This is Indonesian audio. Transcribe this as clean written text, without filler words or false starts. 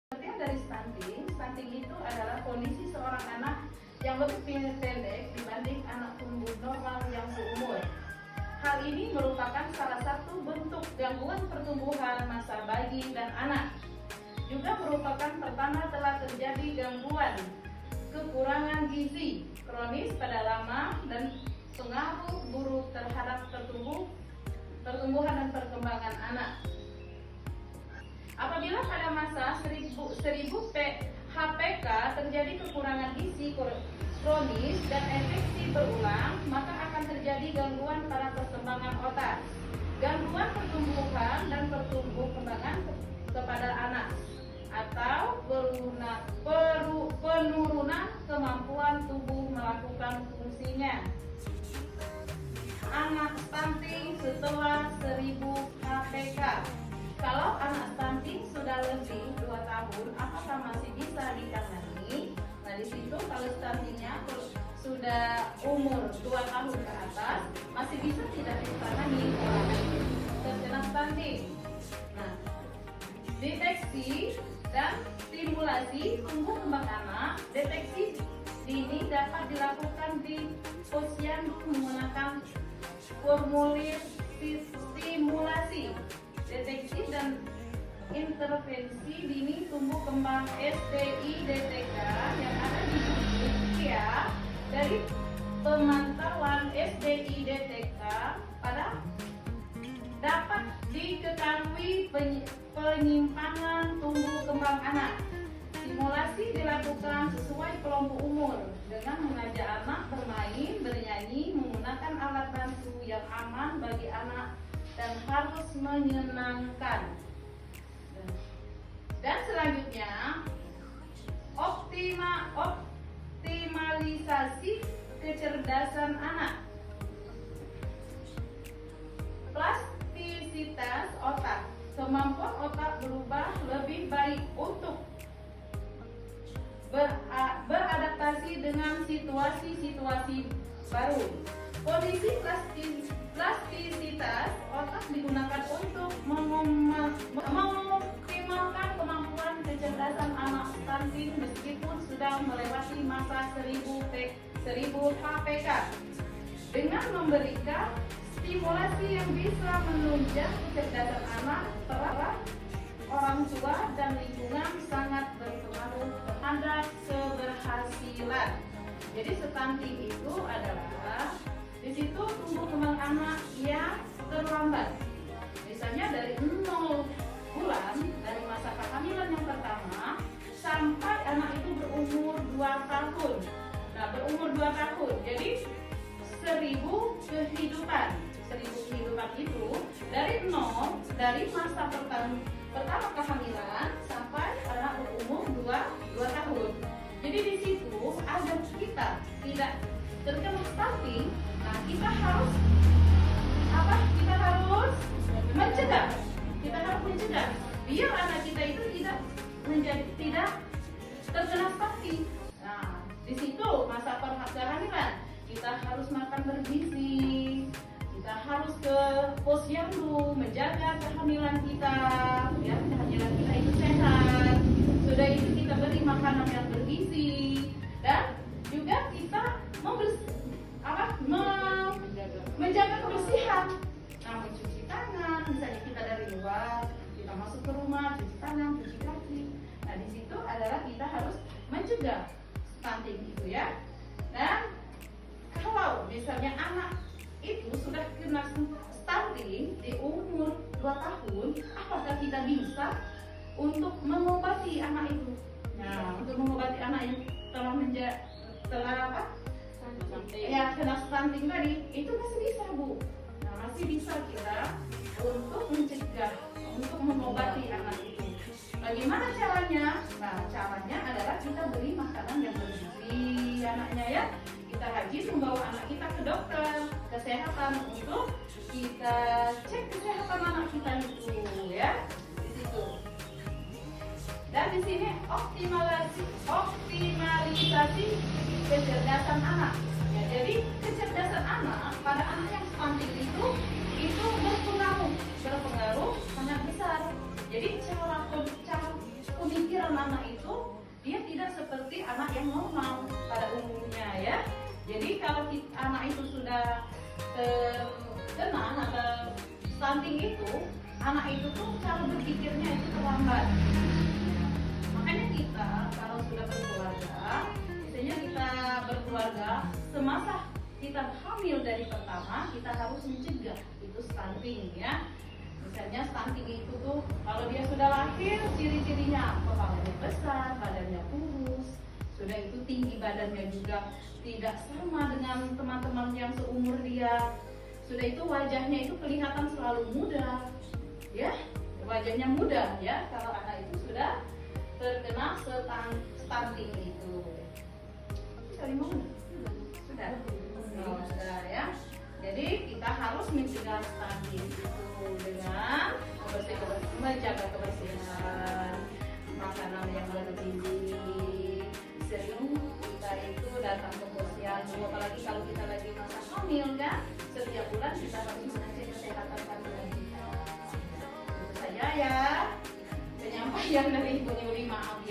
Pengertian dari stunting, stunting itu adalah kondisi seorang anak yang lebih pendek dibanding anak tumbuh normal yang seumur. Hal ini merupakan salah satu bentuk gangguan pertumbuhan masa bayi dan anak. Juga merupakan pertanda telah terjadi gangguan kekurangan gizi kronis pada lama dan pengaruh buruk terhadap pertumbuhan dan perkembangan anak. Apabila pada masa 1000 HPK terjadi kekurangan gizi kronis dan infeksi berulang, maka akan terjadi gangguan pada perkembangan otak, gangguan pertumbuhan dan perkembangan kepada anak, atau penurunan kemampuan tubuh melakukan fungsinya. Anak stunting setelah 1000 HPK. Kalau anak stunting sudah lebih 2 tahun, apakah masih bisa ditangani? Nah, di situ kalau stuntingnya sudah umur 2 tahun ke atas, masih bisa tidak ditangani orang terkena stunting. Nah, deteksi dan stimulasi tumbuh kembang anak. Deteksi dini dapat dilakukan di posyandu menggunakan formulir stimulasi. Deteksi dan intervensi dini tumbuh kembang SDI-DTK yang ada di Indonesia. Dari pemantauan SDI-DTK pada dapat diketahui penyimpangan tumbuh kembang anak. Simulasi dilakukan sesuai kelompok umur dengan mengajak anak bermain, bernyanyi, menggunakan alat bantu yang aman bagi anak dan harus menyenangkan. Dan selanjutnya, optimalisasi kecerdasan anak. Plastisitas otak. Kemampuan otak berubah lebih baik untuk beradaptasi dengan situasi-situasi baru. Kondisi plastisitas otak digunakan untuk mengoptimalkan kemampuan kecerdasan anak stunting meskipun sudah melewati masa 1000 HPK. Dengan memberikan stimulasi yang bisa menunjang kecerdasan anak, peran orang tua dan lingkungan sangat berpengaruh terhadap keberhasilan. Jadi stunting itu adalah di situ tumbuh kembang anak yang terlambat. Misalnya dari 0 bulan dari masa kehamilan yang pertama sampai anak itu berumur 2 tahun. Nah, berumur 2 tahun. Jadi 1000 kehidupan. 1000 kehidupan itu dari 0, dari masa pertama kehamilan sampai anak berumur 2 tahun. Jadi di situ agar kita tidak terkena stunting, nah kita harus apa? Kita harus mencegah. Kita harus mencegah biar anak kita itu tidak terkena stunting. Nah, di situ masa kehamilan kita harus makan bergizi. Kita harus ke posyandu menjaga kehamilan kita, ya, kehamilan kita itu sehat. Sudah itu kita beri makanan yang bergizi dan juga kita menjaga kebersihan. Nah, mencuci tangan, misalnya kita dari luar, kita masuk ke rumah, cuci tangan, cuci kaki. Nah, di situ adalah kita harus mencegah stunting itu, ya. Dan kalau misalnya anak itu sudah kena stunting di umur 2 tahun, apakah kita bisa untuk mengobati anak itu? Nah, untuk mengobati anak yang kena stunting tadi, itu masih bisa, Bu. Nah, masih bisa kita untuk mencegah, untuk mengobati anak itu. Bagaimana caranya? Nah, caranya adalah kita beri makanan yang bergizi anaknya, ya. Kita rajin membawa anak kita ke dokter kesehatan untuk kita cek kesehatan anak kita itu, ya, di situ. Dan di sini optimalisasi kecerdasan anak. Ya, jadi kecerdasan anak pada anak yang stunting itu berpengaruh sangat besar. Jadi cara pemikiran anak itu tuh cara berpikirnya itu terlambat. Makanya kita kalau sudah berkeluarga, biasanya kita berkeluarga semasa kita hamil dari pertama, kita harus mencegah itu stunting ya. Misalnya stunting itu tuh kalau dia sudah lahir, ciri-cirinya kepalanya besar, badannya kurus, sudah itu tinggi badannya juga tidak sama dengan teman-teman yang seumur dia, sudah itu wajahnya itu kelihatan selalu muda ya, wajahnya muda ya kalau anak itu sudah terkena stunting itu. Sudah. Oh, sudah ya. Jadi kita harus mencegah stunting itu dengan menjaga kebersihan, makanan yang bergizi, sering kita itu datang ke posyandu, apalagi kalau kita lagi masa hamil kan, setiap bulan kita harus mengecek kesehatan kandungan kita. Itu saja ya penyampaian dari Ibu Yuli, maaf